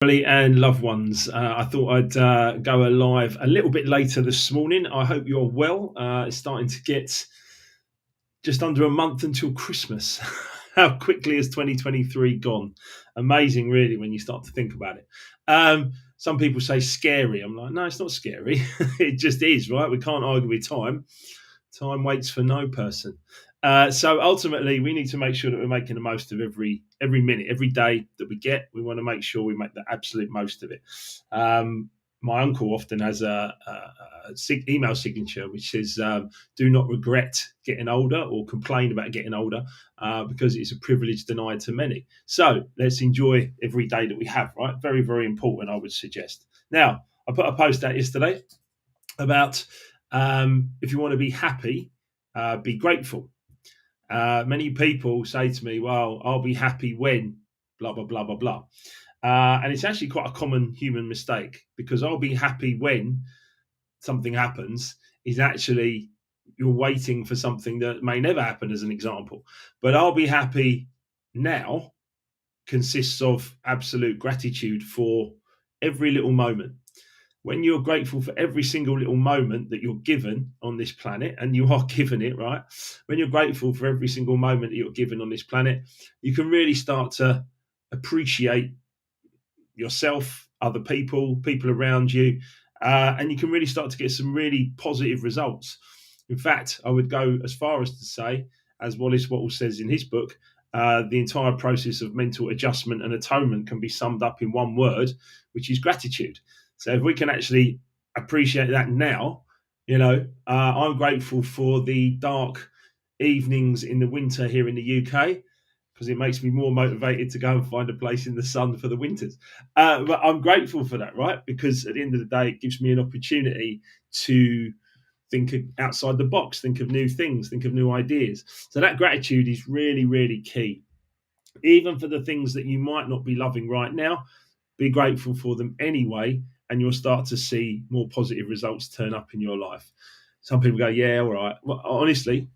Family and loved ones. I thought I'd go live a little bit later this morning. I hope you're well. It's starting to get just under a month until Christmas. How quickly has 2023 gone? Amazing, really, when you start to think about it. Some people say scary. I'm like, no, it's not scary. It just is, right? We can't argue with time. Time waits for no person. So ultimately, we need to make sure that we're making the most of every minute, every day that we get. We want to make sure we make the absolute most of it. My uncle often has a email signature which says, "Do not regret getting older or complain about getting older, because it's a privilege denied to many." So let's enjoy every day that we have. Right, very very important. I would suggest. Now, I put a post out yesterday about if you want to be happy, be grateful. Many people say to me, "Well, I'll be happy when blah blah blah blah blah," and it's actually quite a common human mistake because "I'll be happy when something happens" is actually you're waiting for something that may never happen, as an example. But "I'll be happy now" consists of absolute gratitude for every little moment. When you're grateful for every single little moment that you're given on this planet, and you are given it, right? When you're grateful for every single moment that you're given on this planet, you can really start to appreciate yourself, other people, people around you, and you can really start to get some really positive results. In fact, I would go as far as to say, as Wallace Wattle says in his book, the entire process of mental adjustment and atonement can be summed up in one word, which is gratitude. So if we can actually appreciate that now, I'm grateful for the dark evenings in the winter here in the UK because it makes me more motivated to go and find a place in the sun for the winters. But I'm grateful for that, right? Because at the end of the day, it gives me an opportunity to think outside the box, think of new things, think of new ideas. So that gratitude is really, really key. Even for the things that you might not be loving right now, be grateful for them anyway, and you'll start to see more positive results turn up in your life. Some people go, "Yeah, all right." Well, honestly,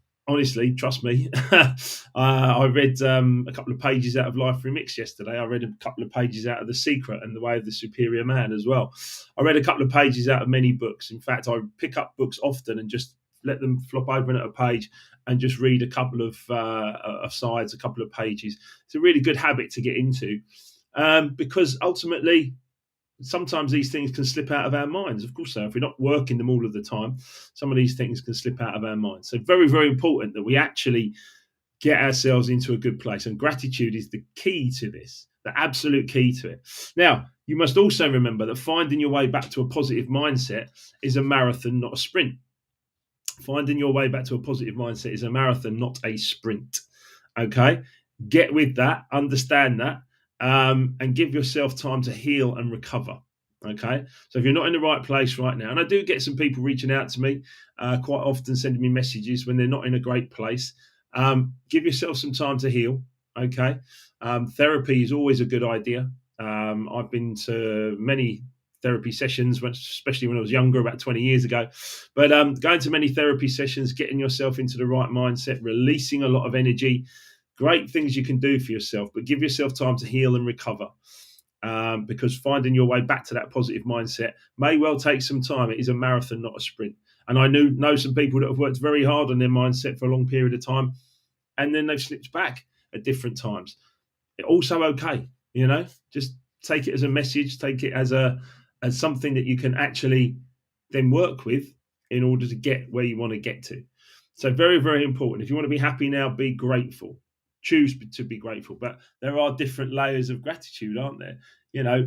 trust me. I read a couple of pages out of Life Remixed yesterday. I read a couple of pages out of The Secret and The Way of the Superior Man as well. I read a couple of pages out of many books. In fact, I pick up books often and just let them flop open at a page and just read a couple of sides, a couple of pages. It's a really good habit to get into, because ultimately sometimes these things can slip out of our minds. Of course, so if we're not working them all of the time, some of these things can slip out of our minds. So very, very important that we actually get ourselves into a good place. And gratitude is the key to this, the absolute key to it. Now, you must also remember that finding your way back to a positive mindset is a marathon, not a sprint. Finding your way back to a positive mindset is a marathon, not a sprint. Okay? Get with that, understand that, and give yourself time to heal and recover. Okay, so if you're not in the right place right now, and I do get some people reaching out to me quite often, sending me messages when they're not in a great place, give yourself some time to heal. Okay, therapy is always a good idea. I've been to many therapy sessions, especially when I was younger, about 20 years ago. But going to many therapy sessions, getting yourself into the right mindset, releasing a lot of energy, great things you can do for yourself, but give yourself time to heal and recover. Because finding your way back to that positive mindset may well take some time. It is a marathon, not a sprint. And I know some people that have worked very hard on their mindset for a long period of time, and then they've slipped back at different times. Also okay, just take it as a message, take it as something that you can actually then work with in order to get where you want to get to. So very, very important. If you want to be happy now, be grateful. Choose to be grateful. But there are different layers of gratitude, aren't there?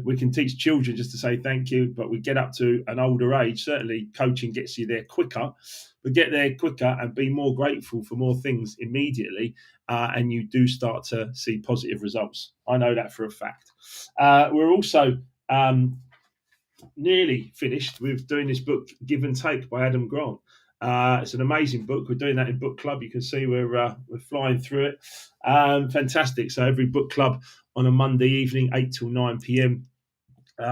We can teach children just to say thank you, but we get up to an older age. Certainly, coaching gets you there quicker, but get there quicker and be more grateful for more things immediately, and you do start to see positive results. I know that for a fact. We're also nearly finished with doing this book, Give and Take by Adam Grant. It's an amazing book. We're doing that in book club. You can see we're flying through it. Fantastic. So every book club on a Monday evening, 8 till 9 p.m.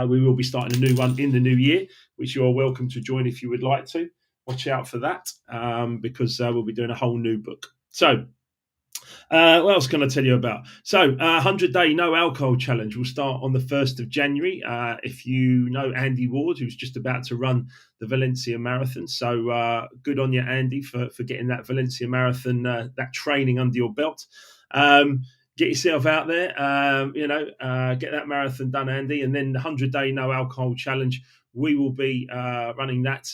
We will be starting a new one in the new year, which you are welcome to join if you would like to. Watch out for that, because we'll be doing a whole new book. So What else can I tell you about? So, 100-day no alcohol challenge will start on the 1st of January. If you know Andy Ward, who's just about to run the Valencia Marathon. So, good on you, Andy, for getting that Valencia Marathon, that training under your belt. Get yourself out there, get that marathon done, Andy. And then the 100-day no alcohol challenge, we will be running that.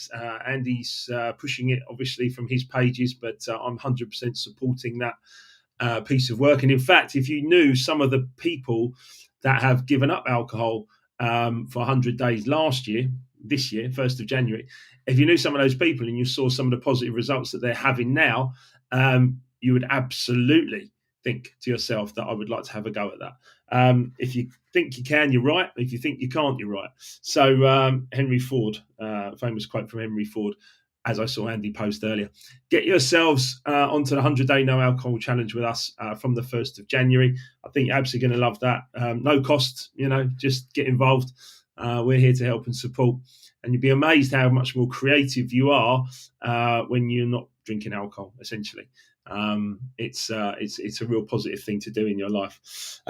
Andy's pushing it, obviously, from his pages, but I'm 100% supporting that piece of work. And in fact, if you knew some of the people that have given up alcohol for 100 days last year, this year, 1st of January, if you knew some of those people and you saw some of the positive results that they're having now, you would absolutely think to yourself that I would like to have a go at that. If you think you can, you're right. If you think you can't, you're right. So Henry Ford, famous quote from Henry Ford, as I saw Andy post earlier. Get yourselves onto the 100-day no alcohol challenge with us from the 1st of January. I think you're absolutely going to love that. No cost, just get involved. We're here to help and support. And you'll be amazed how much more creative you are when you're not drinking alcohol, essentially. It's a real positive thing to do in your life.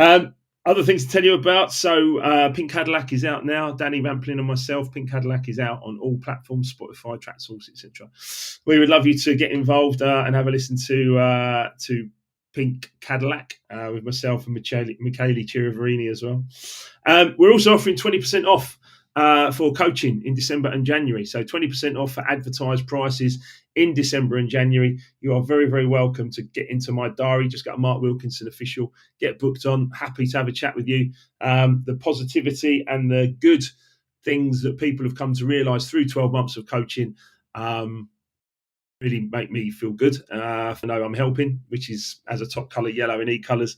Other things to tell you about. So Pink Cadillac is out now. Danny Rampling and myself. Pink Cadillac is out on all platforms, Spotify, Tracksource, etc. We would love you to get involved and have a listen to Pink Cadillac with myself and Michele Chirivarini as well. We're also offering 20% off for coaching in December and January. So 20% off for advertised prices in December and January. You are very, very welcome to get into my diary. Just go to Mark Wilkinson Official, get booked on. Happy to have a chat with you. The positivity and the good things that people have come to realise through 12 months of coaching really make me feel good. I know I'm helping, which is, as a top colour, yellow in e-colours,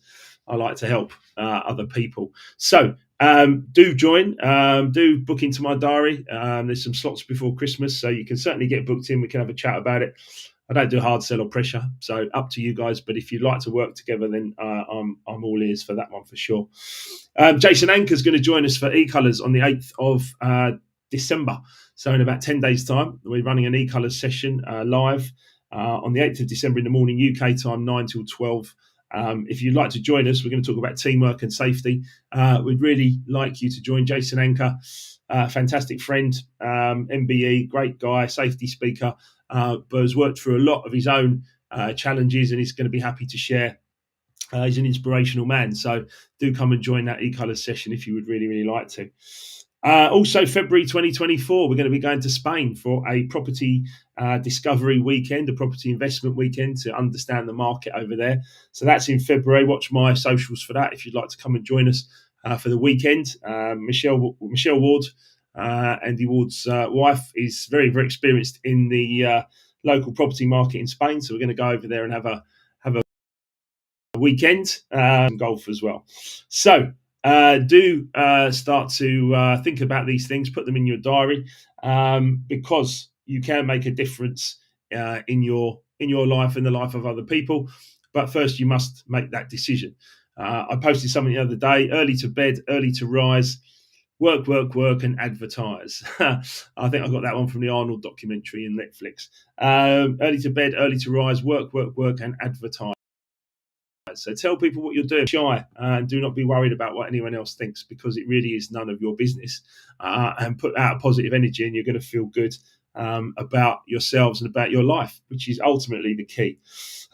I like to help other people. So do join, do book into my diary. There's some slots before Christmas, so you can certainly get booked in. We can have a chat about it. I don't do hard sell or pressure, so up to you guys. But if you'd like to work together, then I'm all ears for that one for sure. Jason Anker's going to join us for e-colours on the 8th of December. So in about 10 days' time, we're running an e-colours session live on the 8th of December in the morning, UK time, 9 till 12. If you'd like to join us, we're going to talk about teamwork and safety. We'd really like you to join. Jason Anker, fantastic friend, MBE, great guy, safety speaker, but has worked through a lot of his own challenges, and he's going to be happy to share. He's an inspirational man, so do come and join that e-colours session if you would really, really like to. Also, February 2024, we're going to be going to Spain for a property discovery weekend, a property investment weekend to understand the market over there. So that's in February. Watch my socials for that if you'd like to come and join us for the weekend. Michelle Ward, Andy Ward's wife, is very, very experienced in the local property market in Spain. So we're going to go over there and have a weekend and golf as well. So do start to think about these things, put them in your diary, because you can make a difference in your life and the life of other people. But first, you must make that decision. I posted something the other day: early to bed, early to rise, work, and advertise. I think I got that one from the Arnold documentary in Netflix. Early to bed, early to rise, work, and advertise. So tell people what you're doing, shy, and do not be worried about what anyone else thinks, because it really is none of your business. And put out a positive energy, and you're going to feel good about yourselves and about your life, which is ultimately the key.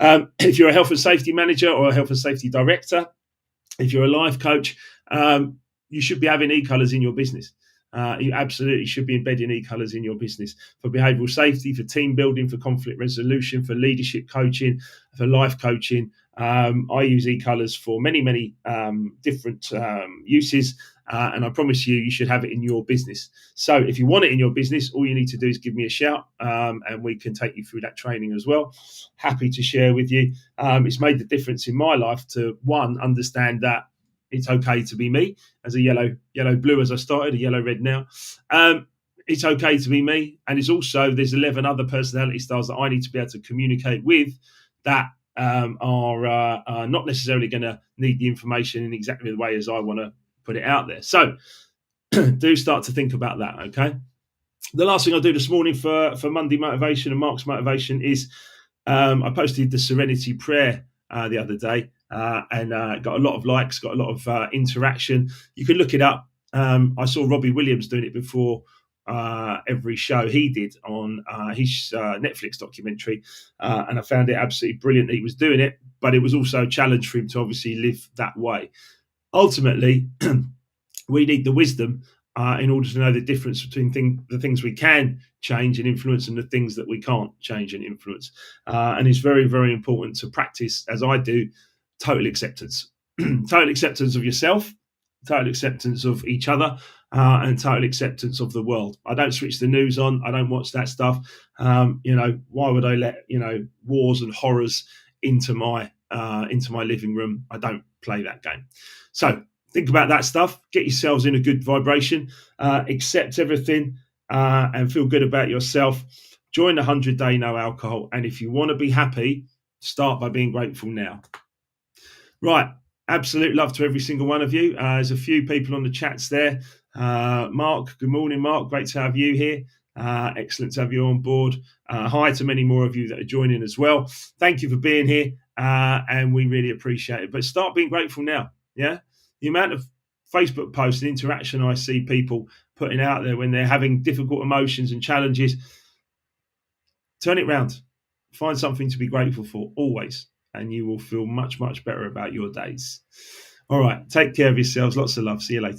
If you're a health and safety manager or a health and safety director, if you're a life coach, you should be having e-colours in your business. You absolutely should be embedding e-colours in your business for behavioural safety, for team building, for conflict resolution, for leadership coaching, for life coaching. I use e-colours for many different uses, and I promise you should have it in your business. So if you want it in your business, all you need to do is give me a shout, and we can take you through that training as well. Happy to share with you. It's made the difference in my life to, one, understand that it's okay to be me as a yellow blue as I started, a yellow red now. It's okay to be me, and it's also, there's 11 other personality styles that I need to be able to communicate with that are not necessarily going to need the information in exactly the way as I want to put it out there. So do start to think about that, okay? The last thing I'll do this morning for Monday Motivation and Mark's Motivation is I posted the Serenity Prayer the other day, and got a lot of likes, got a lot of interaction. You can look it up. I saw Robbie Williams doing it before every show he did on his Netflix documentary, and I found it absolutely brilliant that he was doing it. But it was also a challenge for him to obviously live that way. Ultimately, we need the wisdom in order to know the difference between the things we can change and influence and the things that we can't change and influence. And it's very, very important to practice, as I do, total acceptance. Total acceptance of yourself, total acceptance of each other, and total acceptance of the world. I don't switch the news on. I don't watch that stuff. Why would I let wars and horrors into my living room? I don't play that game. So think about that stuff. Get yourselves in a good vibration. Accept everything and feel good about yourself. Join the 100-day no alcohol. And if you want to be happy, start by being grateful now. Right. Absolute love to every single one of you. There's a few people on the chats there. Mark, good morning, Mark. Great to have you here. Excellent to have you on board. Hi to many more of you that are joining as well. Thank you for being here. And we really appreciate it. But start being grateful now. Yeah. The amount of Facebook posts and interaction I see people putting out there when they're having difficult emotions and challenges, turn it round. Find something to be grateful for always, and you will feel much, much better about your days. All right. Take care of yourselves. Lots of love. See you later.